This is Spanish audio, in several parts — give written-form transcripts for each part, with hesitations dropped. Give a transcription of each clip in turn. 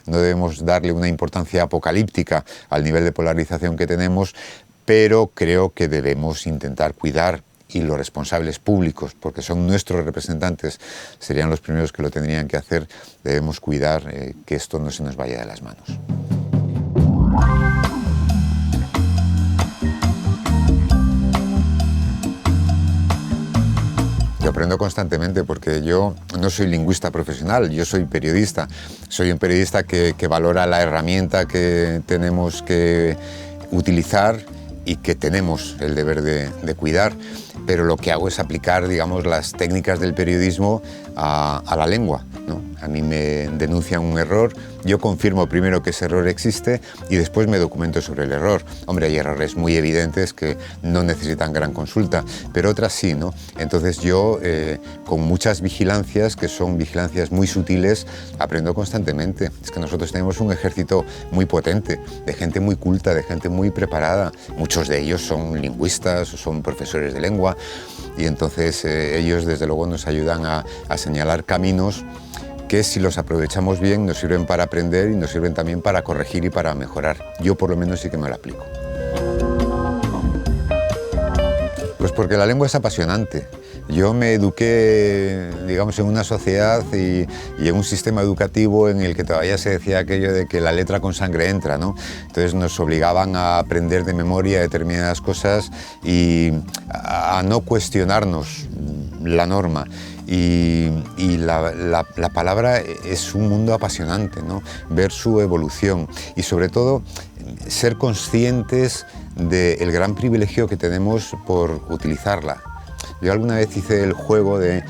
no debemos darle una importancia apocalíptica al nivel de polarización que tenemos, pero creo que debemos intentar cuidar, y los responsables públicos, porque son nuestros representantes, serían los primeros que lo tendrían que hacer, debemos cuidar que esto no se nos vaya de las manos. Yo aprendo constantemente porque yo no soy lingüista profesional, yo soy periodista. Soy un periodista que valora la herramienta que tenemos que utilizar y que tenemos el deber de cuidar, pero lo que hago es aplicar, digamos, las técnicas del periodismo a la lengua, ¿no? A mí me denuncian un error, yo confirmo primero que ese error existe y después me documento sobre el error. Hombre, hay errores muy evidentes que no necesitan gran consulta, pero otras sí, ¿no? Entonces yo, con muchas vigilancias, que son vigilancias muy sutiles, aprendo constantemente. Es que nosotros tenemos un ejército muy potente, de gente muy culta, de gente muy preparada. Muchos de ellos son lingüistas o son profesores de lengua y entonces ellos desde luego nos ayudan a señalar caminos que si los aprovechamos bien nos sirven para aprender y nos sirven también para corregir y para mejorar. Yo por lo menos sí que me lo aplico. Pues porque la lengua es apasionante. Yo me eduqué, digamos, en una sociedad y en un sistema educativo en el que todavía se decía aquello de que la letra con sangre entra, ¿no? Entonces nos obligaban a aprender de memoria determinadas cosas y a no cuestionarnos la norma. Y la palabra es un mundo apasionante, ¿no? Ver su evolución y sobre todo ser conscientes del gran privilegio que tenemos por utilizarla. Yo alguna vez hice el juego de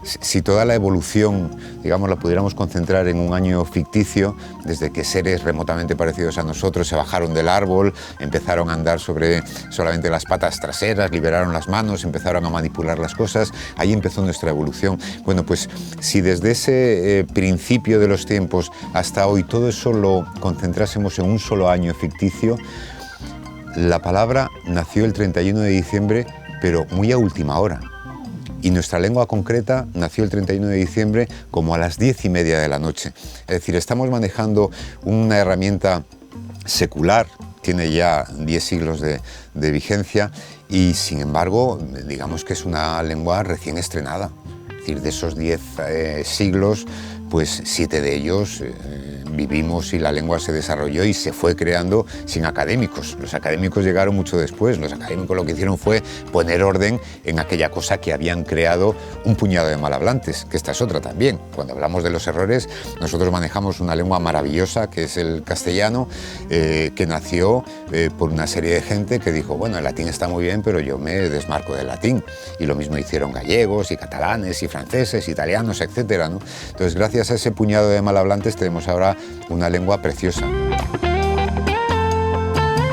si toda la evolución, digamos, la pudiéramos concentrar en un año ficticio, desde que seres remotamente parecidos a nosotros se bajaron del árbol, empezaron a andar sobre solamente las patas traseras, liberaron las manos, empezaron a manipular las cosas, ahí empezó nuestra evolución. Bueno, pues si desde ese principio de los tiempos hasta hoy todo eso lo concentrásemos en un solo año ficticio, la palabra nació el 31 de diciembre, pero muy a última hora. Y nuestra lengua concreta nació el 31 de diciembre como a las 10:30 de la noche. Es decir, estamos manejando una herramienta secular, tiene ya 10 siglos de vigencia y sin embargo, digamos que es una lengua recién estrenada. Es decir, de esos 10 siglos, pues 7 de ellos vivimos y la lengua se desarrolló y se fue creando sin académicos. Los académicos llegaron mucho después. Los académicos lo que hicieron fue poner orden en aquella cosa que habían creado un puñado de malhablantes, que esta es otra también. Cuando hablamos de los errores, nosotros manejamos una lengua maravillosa, que es el castellano, que nació por una serie de gente que dijo, bueno, el latín está muy bien, pero yo me desmarco del latín. Y lo mismo hicieron gallegos y catalanes y franceses, italianos, etcétera, ¿no? Entonces, gracias a ese puñado de malhablantes tenemos ahora una lengua preciosa.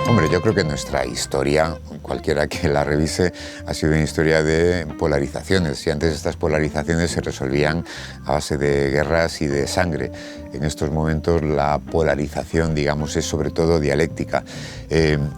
Hombre, yo creo que nuestra historia, cualquiera que la revise, ha sido una historia de polarizaciones. Y antes estas polarizaciones se resolvían a base de guerras y de sangre. En estos momentos la polarización, digamos, es sobre todo dialéctica.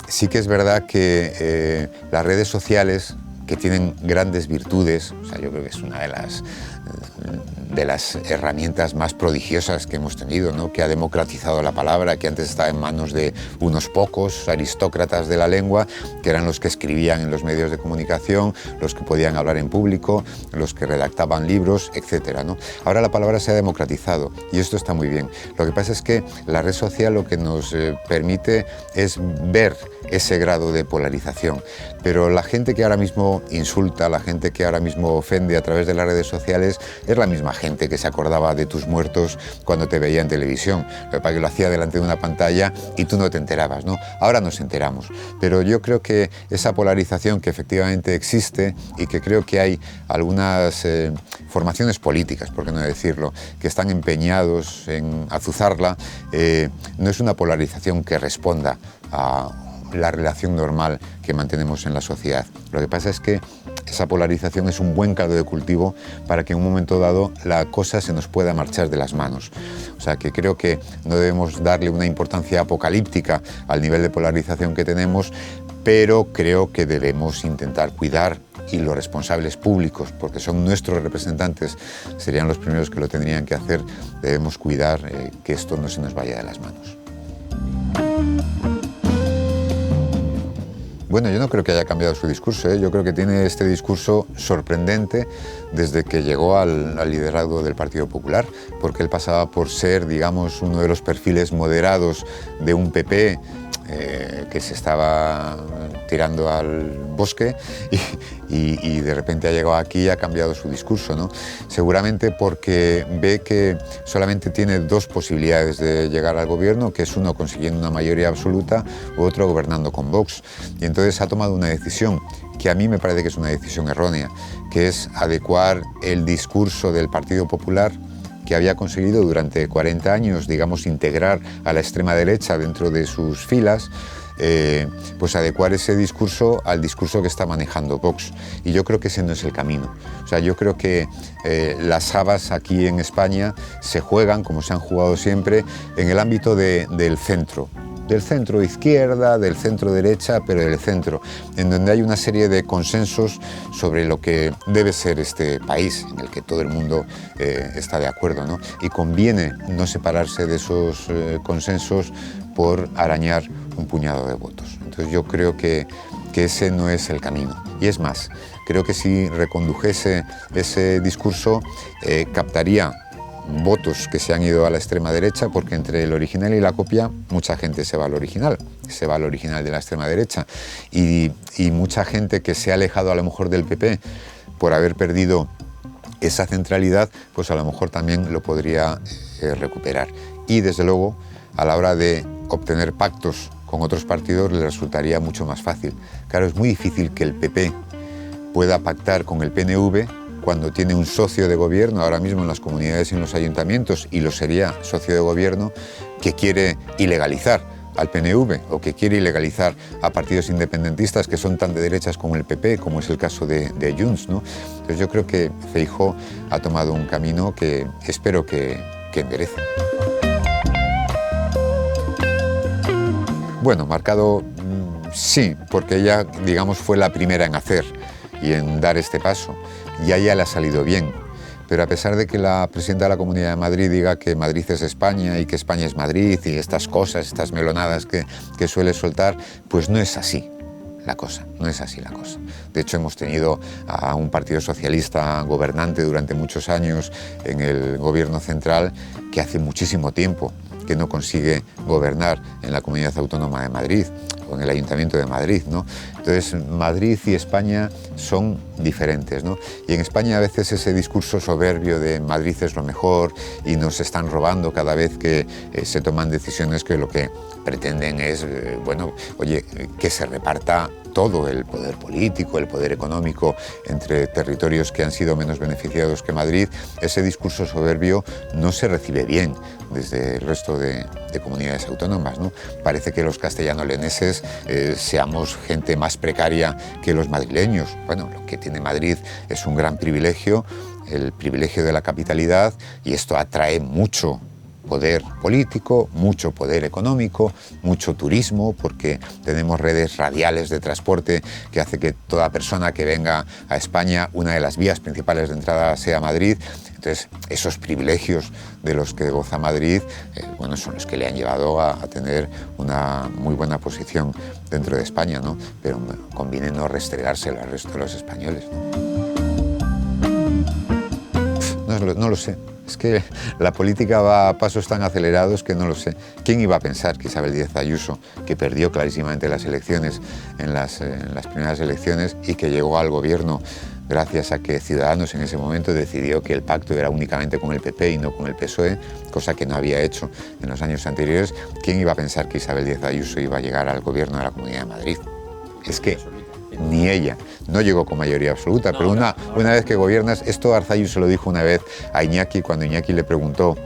Sí que es verdad que las redes sociales, que tienen grandes virtudes, o sea, yo creo que es una de las herramientas más prodigiosas que hemos tenido, ¿no? Que ha democratizado la palabra, que antes estaba en manos de unos pocos aristócratas de la lengua, que eran los que escribían en los medios de comunicación, los que podían hablar en público, los que redactaban libros, etcétera, ¿no? Ahora la palabra se ha democratizado y esto está muy bien. Lo que pasa es que la red social lo que nos permite es ver ese grado de polarización, pero la gente que ahora mismo insulta, la gente que ahora mismo ofende a través de las redes sociales es la misma gente que se acordaba de tus muertos cuando te veía en televisión. Lo que lo hacía delante de una pantalla y tú no te enterabas, ¿no? Ahora nos enteramos, pero yo creo que esa polarización que efectivamente existe y que creo que hay algunas formaciones políticas, por qué no decirlo, que están empeñados en azuzarla, no es una polarización que responda a la relación normal que mantenemos en la sociedad. Lo que pasa es que esa polarización es un buen caldo de cultivo para que en un momento dado la cosa se nos pueda marchar de las manos. O sea que creo que no debemos darle una importancia apocalíptica al nivel de polarización que tenemos, pero creo que debemos intentar cuidar, y los responsables públicos, porque son nuestros representantes, serían los primeros que lo tendrían que hacer. Debemos cuidar que esto no se nos vaya de las manos. Bueno, yo no creo que haya cambiado su discurso, ¿eh? Yo creo que tiene este discurso sorprendente desde que llegó al liderazgo del Partido Popular, porque él pasaba por ser, digamos, uno de los perfiles moderados de un PP que se estaba tirando al bosque y de repente ha llegado aquí y ha cambiado su discurso, ¿no? Seguramente porque ve que solamente tiene dos posibilidades de llegar al gobierno, que es uno consiguiendo una mayoría absoluta u otro gobernando con Vox. Y entonces ha tomado una decisión que a mí me parece que es una decisión errónea, que es adecuar el discurso del Partido Popular, que había conseguido durante 40 años, digamos, integrar a la extrema derecha dentro de sus filas, pues adecuar ese discurso al discurso que está manejando Vox. Y yo creo que ese no es el camino. O sea, yo creo que las habas aquí en España se juegan, como se han jugado siempre, en el ámbito del centro izquierda, del centro derecha, pero del centro, en donde hay una serie de consensos sobre lo que debe ser este país, en el que todo el mundo está de acuerdo, ¿no? Y conviene no separarse de esos consensos por arañar un puñado de votos. Entonces yo creo que ese no es el camino. Y es más, creo que si recondujese ese discurso, captaría votos que se han ido a la extrema derecha, porque entre el original y la copia mucha gente se va al original de la extrema derecha, y mucha gente que se ha alejado a lo mejor del PP por haber perdido esa centralidad, pues a lo mejor también lo podría recuperar. Y desde luego, a la hora de obtener pactos con otros partidos, le resultaría mucho más fácil. Claro, es muy difícil que el PP pueda pactar con el PNV cuando tiene un socio de gobierno ahora mismo en las comunidades y en los ayuntamientos, y lo sería socio de gobierno, que quiere ilegalizar al PNV o que quiere ilegalizar a partidos independentistas que son tan de derechas como el PP, como es el caso de Junts, ¿no? Entonces yo creo que Feijóo ha tomado un camino que espero que enderece. Bueno, marcado sí, porque ella, digamos, fue la primera en hacer y en dar este paso, y a ella le ha salido bien. Pero a pesar de que la presidenta de la Comunidad de Madrid diga que Madrid es España y que España es Madrid y estas cosas, estas melonadas que suele soltar, pues no es así la cosa, no es así la cosa. De hecho, hemos tenido a un partido socialista gobernante durante muchos años en el gobierno central que hace muchísimo tiempo que no consigue gobernar en la Comunidad Autónoma de Madrid o en el Ayuntamiento de Madrid, ¿no? Entonces, Madrid y España son diferentes, ¿no? Y en España a veces ese discurso soberbio de Madrid es lo mejor y nos están robando cada vez que se toman decisiones que lo que pretenden es, bueno, oye, que se reparta todo el poder político, el poder económico entre territorios que han sido menos beneficiados que Madrid. Ese discurso soberbio no se recibe bien desde el resto de comunidades autónomas, ¿no? Parece que los castellano-leoneses seamos gente más precaria que los madrileños. Bueno, lo que tiene Madrid es un gran privilegio, el privilegio de la capitalidad, y esto atrae mucho poder político, mucho poder económico, mucho turismo, porque tenemos redes radiales de transporte que hace que toda persona que venga a España, una de las vías principales de entrada sea Madrid. Entonces, esos privilegios de los que goza Madrid, bueno, son los que le han llevado a tener una muy buena posición dentro de España, ¿no? Pero conviene no restregárselo al resto de los españoles, ¿no? No lo sé. Es que la política va a pasos tan acelerados que no lo sé. ¿Quién iba a pensar que Isabel Díaz Ayuso, que perdió clarísimamente las elecciones en las primeras elecciones y que llegó al gobierno gracias a que Ciudadanos en ese momento decidió que el pacto era únicamente con el PP y no con el PSOE, cosa que no había hecho en los años anteriores? ¿Quién iba a pensar que Isabel Díaz Ayuso iba a llegar al gobierno de la Comunidad de Madrid? Es que ni ella. No llegó con mayoría absoluta, pero una vez que gobiernas, esto Arzayus se lo dijo una vez a Iñaki, cuando Iñaki le preguntó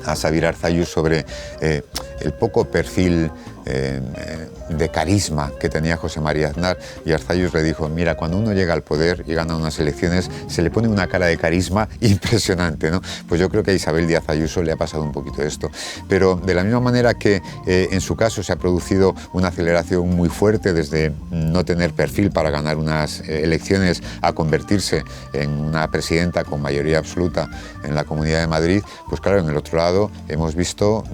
a Xabier Arzayus sobre el poco perfil de carisma que tenía José María Aznar, y Arzalluz le dijo, mira, cuando uno llega al poder y gana unas elecciones, se le pone una cara de carisma impresionante, ¿no? Pues yo creo que a Isabel Díaz Ayuso le ha pasado un poquito esto. Pero de la misma manera que en su caso se ha producido una aceleración muy fuerte desde no tener perfil para ganar unas elecciones a convertirse en una presidenta con mayoría absoluta en la Comunidad de Madrid, pues claro, en el otro lado hemos visto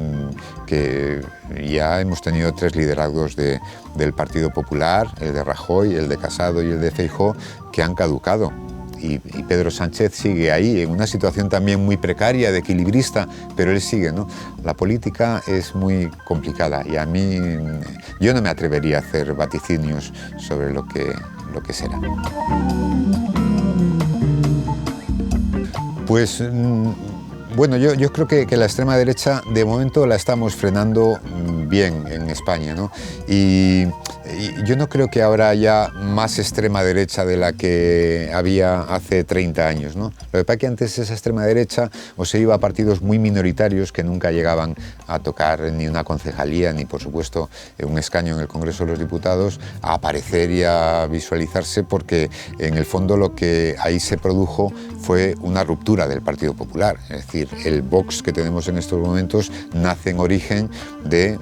que ya hemos tenido 3 liderazgos del Partido Popular, el de Rajoy, el de Casado y el de Feijóo, que han caducado. Y Pedro Sánchez sigue ahí, en una situación también muy precaria, de equilibrista, pero él sigue, ¿no? La política es muy complicada y a mí, yo no me atrevería a hacer vaticinios sobre lo que será. Pues bueno, yo creo que la extrema derecha de momento la estamos frenando bien en España, ¿no? Y yo no creo que ahora haya más extrema derecha de la que había hace 30 años, ¿no? Lo que pasa es que antes esa extrema derecha o se iba a partidos muy minoritarios que nunca llegaban a tocar ni una concejalía ni, por supuesto, un escaño en el Congreso de los Diputados, a aparecer y a visualizarse, porque en el fondo lo que ahí se produjo fue una ruptura del Partido Popular. Es decir, el Vox que tenemos en estos momentos nace en origen de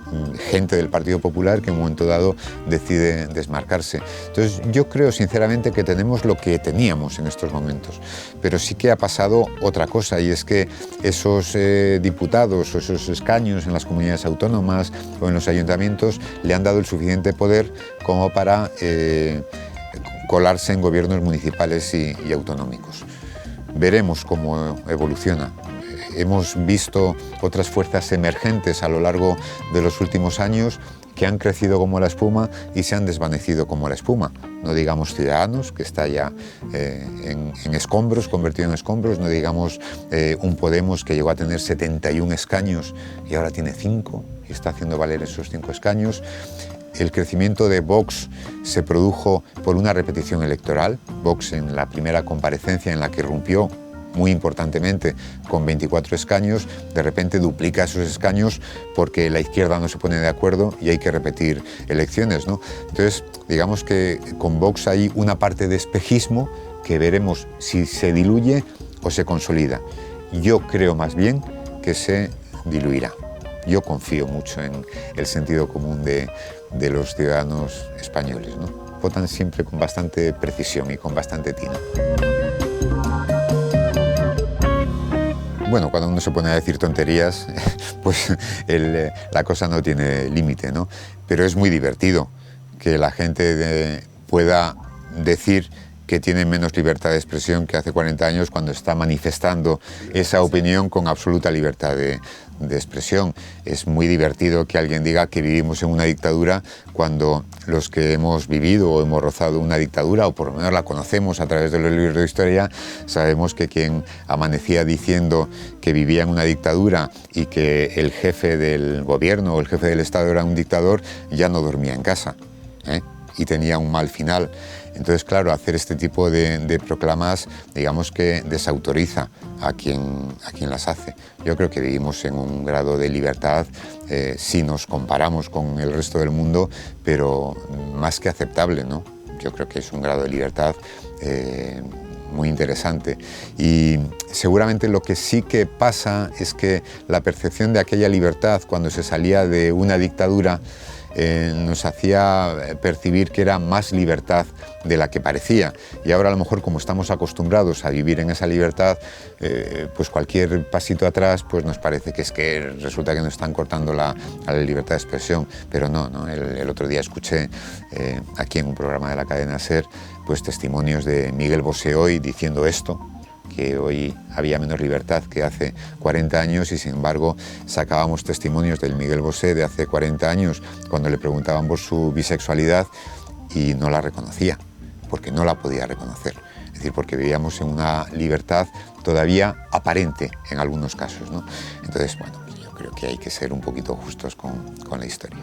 gente del Partido Popular que en un momento dado decide desmarcarse. Entonces yo creo sinceramente que tenemos lo que teníamos en estos momentos, pero sí que ha pasado otra cosa, y es que esos diputados o esos escaños en las comunidades autónomas o en los ayuntamientos le han dado el suficiente poder como para colarse en gobiernos municipales y autonómicos. Veremos cómo evoluciona. Hemos visto otras fuerzas emergentes a lo largo de los últimos años que han crecido como la espuma y se han desvanecido como la espuma. No digamos Ciudadanos, que está ya en escombros, convertido en escombros, no digamos un Podemos que llegó a tener 71 escaños y ahora tiene 5 y está haciendo valer esos 5 escaños. El crecimiento de Vox se produjo por una repetición electoral. Vox, en la primera comparecencia en la que irrumpió muy importantemente con 24 escaños, de repente duplica esos escaños porque la izquierda no se pone de acuerdo y hay que repetir elecciones, ¿no? Entonces, digamos que con Vox hay una parte de espejismo que veremos si se diluye o se consolida. Yo creo más bien que se diluirá. Yo confío mucho en el sentido común de los ciudadanos españoles, ¿no? Votan siempre con bastante precisión y con bastante tino. Bueno, cuando uno se pone a decir tonterías, pues la cosa no tiene límite, ¿no? Pero es muy divertido que la gente pueda decir que tiene menos libertad de expresión que hace 40 años cuando está manifestando esa opinión con absoluta libertad de expresión. Es muy divertido que alguien diga que vivimos en una dictadura cuando los que hemos vivido o hemos rozado una dictadura, o por lo menos la conocemos a través de los libros de historia, sabemos que quien amanecía diciendo que vivía en una dictadura y que el jefe del gobierno o el jefe del Estado era un dictador, ya no dormía en casa, y tenía un mal final. Entonces, claro, hacer este tipo de proclamas, digamos que desautoriza a quien las hace. Yo creo que vivimos en un grado de libertad, si nos comparamos con el resto del mundo, pero más que aceptable, ¿no? Yo creo que es un grado de libertad muy interesante. Y seguramente lo que sí que pasa es que la percepción de aquella libertad cuando se salía de una dictadura nos hacía percibir que era más libertad de la que parecía, y ahora a lo mejor, como estamos acostumbrados a vivir en esa libertad, pues cualquier pasito atrás pues nos parece que es que resulta que nos están cortando a la libertad de expresión, pero no. El otro día escuché aquí en un programa de la cadena SER pues testimonios de Miguel Bosé hoy diciendo esto, que hoy había menos libertad que hace 40 años, y sin embargo sacábamos testimonios del Miguel Bosé de hace 40 años cuando le preguntaban por su bisexualidad y no la reconocía, porque no la podía reconocer. Es decir, porque vivíamos en una libertad todavía aparente en algunos casos, ¿no? Entonces, bueno, yo creo que hay que ser un poquito justos con la historia.